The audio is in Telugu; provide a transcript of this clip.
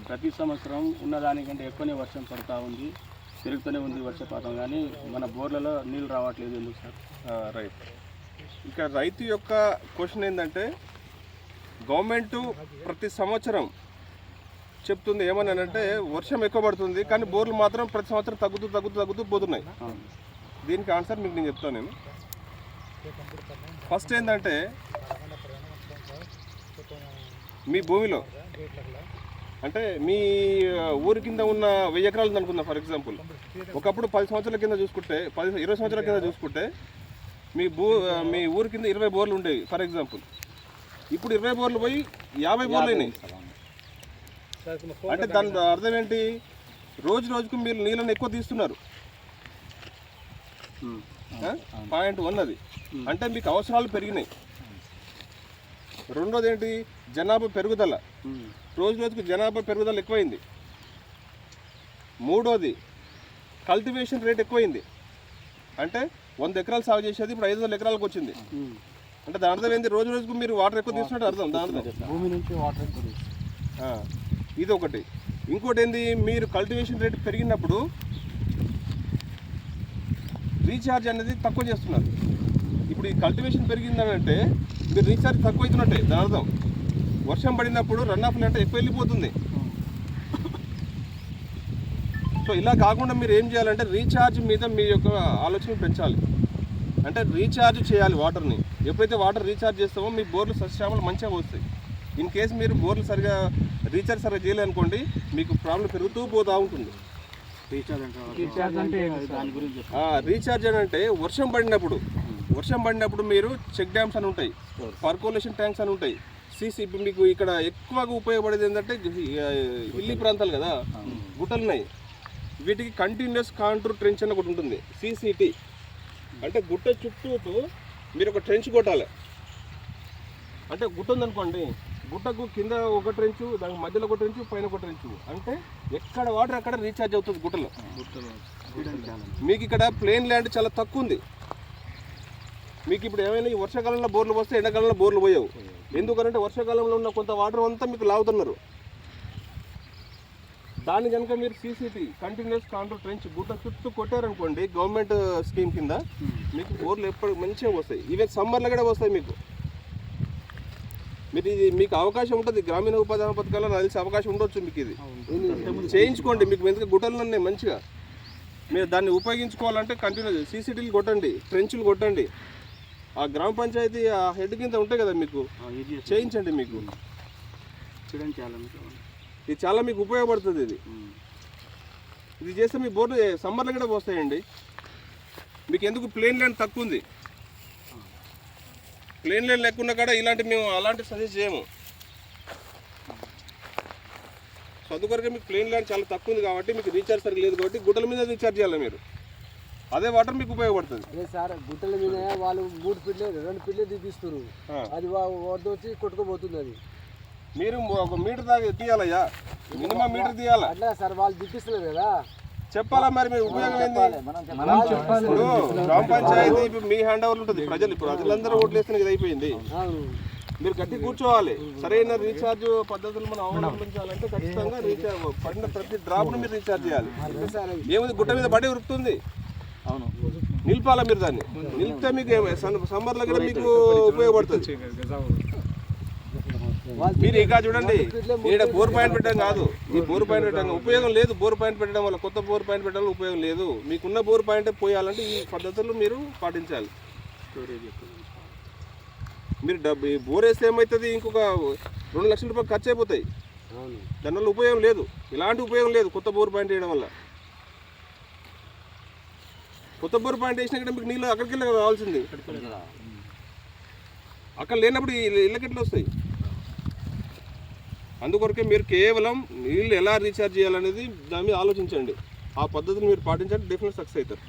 ప్రతి సంవత్సరం ఉన్నదానికంటే ఎక్కువనే వర్షం పడుతూ ఉంది, పెరుగుతూనే ఉంది వర్షపాతం. కానీ మన బోర్లలో నీళ్ళు రావట్లేదు. ఎందుకు సార్? రైట్. ఇక రైతు యొక్క క్వశ్చన్ ఏంటంటే, గవర్నమెంట్ ప్రతి సంవత్సరం చెప్తుంది ఏమని అంటే వర్షం ఎక్కువ పడుతుంది కానీ బోర్లు మాత్రం ప్రతి సంవత్సరం తగ్గుతూ పోతున్నాయి. దీనికి ఆన్సర్ మీకు నేను చెప్తాను. నేను ఫస్ట్ ఏంటంటే, మీ భూమిలో అంటే మీ ఊరి కింద ఉన్న 1000 ఎకరాలు అనుకుందాం ఫర్ ఎగ్జాంపుల్. ఒకప్పుడు 10 సంవత్సరాల కింద చూసుకుంటే, 20 సంవత్సరాల కింద చూసుకుంటే మీ ఊరి కింద 20 బోర్లు ఉండేవి ఫర్ ఎగ్జాంపుల్. ఇప్పుడు 20 బోర్లు పోయి 50 బోర్లు అయినాయి. అంటే దాని అర్థం ఏంటి? రోజుకు మీరు నీళ్ళని ఎక్కువ తీస్తున్నారు. పాయింట్ 1 అది. అంటే మీకు అవసరాలు పెరిగినాయి. రెండోది ఏంటి? జనాభా పెరుగుదల. రోజుకు జనాభా పెరుగుదల ఎక్కువైంది. మూడోది కల్టివేషన్ రేట్ ఎక్కువైంది. అంటే 100 ఎకరాలు సాగు చేసేది ఇప్పుడు 500 ఎకరాలకు వచ్చింది. అంటే దాని అర్థం ఏంటి? రోజుకు మీరు వాటర్ ఎక్కువ తీసుకున్నట్టు అర్థం. దాని అర్థం భూమి నుంచి వాటర్ ఇది ఒకటి. ఇంకోటి ఏంది? మీరు కల్టివేషన్ రేట్ పెరిగినప్పుడు రీఛార్జ్ అనేది తక్కువ చేస్తున్నారు. ఇప్పుడు ఈ కల్టివేషన్ పెరిగిందని అంటే మీరు రీఛార్జ్ తక్కువ అవుతున్నట్టే దాని అర్థం. వర్షం పడినప్పుడు రన్ ఆఫ్ అంటే ఎక్కువ వెళ్ళిపోతుంది. సో ఇలా కాకుండా మీరు ఏం చేయాలంటే రీఛార్జ్ మీద మీ యొక్క ఆలోచన పెంచాలి. అంటే రీఛార్జ్ చేయాలి వాటర్ని. ఎప్పుడైతే వాటర్ రీఛార్జ్ చేస్తామో మీ బోర్లు సస్యశ్యామలు మంచిగా వస్తాయి. ఇన్ కేసు మీరు బోర్లు రీఛార్జ్ సరిగా చేయలేదనుకోండి, మీకు ప్రాబ్లం పెరుగుతూ పోతూ ఉంటుంది. రీఛార్జ్ అని అంటే వర్షం పడినప్పుడు మీరు చెక్ డ్యామ్స్ అని ఉంటాయి, పర్కోలేషన్ ట్యాంక్స్ అని ఉంటాయి, సీసీ. మీకు ఇక్కడ ఎక్కువగా ఉపయోగపడేది ఏంటంటే హిల్లీ ప్రాంతాలు కదా, గుట్టలు ఉన్నాయి. వీటికి కంటిన్యూస్ కాంటూర్ ట్రెంచ్ అని ఒకటి ఉంటుంది, CCT. అంటే గుట్ట చుట్టూ మీరు ఒక ట్రెంచ్ కొట్టాలి. అంటే గుట్ట ఉందనుకోండి, గుట్టకు కింద ఒక ట్రెంచు, దానికి మధ్యలో ఒక ట్రెంచు, పైన ఒక ట్రెంచు. అంటే ఎక్కడ వాటర్ అక్కడ రీఛార్జ్ అవుతుంది గుట్టలో. మీకు ఇక్కడ ప్లేన్ ల్యాండ్ చాలా తక్కువ ఉంది. మీకు ఇప్పుడు ఏమైనా ఈ వర్షాకాలంలో బోర్లు వస్తే ఎండాకాలంలో బోర్లు పోయావు. ఎందుకంటే వర్షాకాలంలో ఉన్న కొంత వాటర్ అంతా మీకు లాగుతున్నారు. దాన్ని కనుక మీరు CCT కంటిన్యూస్ కాంటూర్ ట్రెంచ్ గుట్ట చుట్టూ కొట్టారనుకోండి, గవర్నమెంట్ స్కీమ్ కింద మీకు బోర్లు ఎప్పుడు మంచిగా వస్తాయి. ఈవెన్ సమ్మర్లో కూడా వస్తాయి. మీకు అవకాశం ఉంటుంది. గ్రామీణ ఉపాధి హామీ పథకాల్లో తెలిసే అవకాశం ఉండొచ్చు. మీకు ఇది చేయించుకోండి. మీకు ఎందుకు గుట్టలు ఉన్నాయి మంచిగా, మీరు దాన్ని ఉపయోగించుకోవాలంటే కంటిన్యూ CCTలు కొట్టండి, ట్రెంచ్లు కొట్టండి. ఆ గ్రామ పంచాయతీ ఆ హెడ్ కింద ఉంటాయి కదా, మీకు చేయించండి. మీకు ఇది చాలా మీకు ఉపయోగపడుతుంది. ఇది చేస్తే మీ బోర్డు సమ్మర్లో కూడా వస్తాయండి. మీకు ఎందుకు ప్లేన్ ల్యాండ్ తక్కువ ఉంది. ప్లేన్ ల్యాండ్ లేకున్నా కూడా మేము అలాంటి సజెస్ట్ చేయము. సో అందుకొరకే మీకు ప్లేన్ ల్యాండ్ చాలా తక్కువ ఉంది కాబట్టి మీకు రీఛార్జ్ సరిగ్గా లేదు కాబట్టి గుట్టల మీద రీఛార్జ్ చేయాలి మీరు. అదే వాటర్ మీకు ఉపయోగపడుతుంది. అదే సార్, గుట్టల మీద వాళ్ళు 3 ఫీట్లు 2 ఫీట్లు దిగిస్తారు. అది వద్ద వచ్చి కొట్టుకోబోతుంది. అది మీరు ఒక మీటర్ దాకా తీయాలయ్యా, మినిమం మీటర్ తీయాలా. అట్లా సార్ వాళ్ళు దిగిస్తున్నారు కదా, చెప్పాలా. మరి మీ ఉపయోగం ఏంది? ఇప్పుడు గ్రామ పంచాయతీ ఇప్పుడు మీ హ్యాండ్ ఓవర్ ఉంటుంది. ప్రజలందరూ ఓట్లు వేస్తున్న ఇది అయిపోయింది. మీరు గట్టి కూర్చోవాలి. సరైన రీఛార్జ్ పద్ధతులు మనం అవలంబించాలంటే ఖచ్చితంగా రీఛార్జ్ పడిన ప్రతి డ్రాప్ను మీరు రీఛార్జ్ చేయాలి. ఏముంది, గుట్ట మీద పడి ఉరుకుతుంది. అవును, నిలిపాలా మీరు. దాన్ని నిలిపితే మీకు సమ్మర్లో కూడా మీకు ఉపయోగపడుతుంది. మీరు ఇక చూడండి, ఇక్కడ బోర్ పాయింట్ పెట్టడం కాదు, ఈ బోర్ పాయింట్ పెట్టడం ఉపయోగం లేదు. బోర్ పాయింట్ పెట్టడం వల్ల కొత్త బోర్ పాయింట్ పెట్టడం ఉపయోగం లేదు. మీకున్న బోర్ పాయింట్ పోయాలంటే ఈ పద్ధతులు మీరు పాటించాలి. మీరు బోర్ వేస్తే ఏమవుతుంది, ఇంకొక 2 లక్షల రూపాయలు ఖర్చు అయిపోతాయి. దానివల్ల ఉపయోగం లేదు, ఇలాంటి ఉపయోగం లేదు కొత్త బోర్ పాయింట్ వేయడం వల్ల. కొత్త బోర్ పాయింట్ వేసినా కూడా మీకు నీళ్ళు అక్కడికి వెళ్ళి రావాల్సింది. అక్కడ లేనప్పుడు ఇళ్ళకెట్లు వస్తాయి. అందుకొరకే మీరు కేవలం నీళ్ళు ఎలా రీఛార్జ్ చేయాలనేది దాని మీద ఆలోచించండి. ఆ పద్ధతిని మీరు పాటించండి, డెఫినెట్ సక్సెస్ అవుతారు.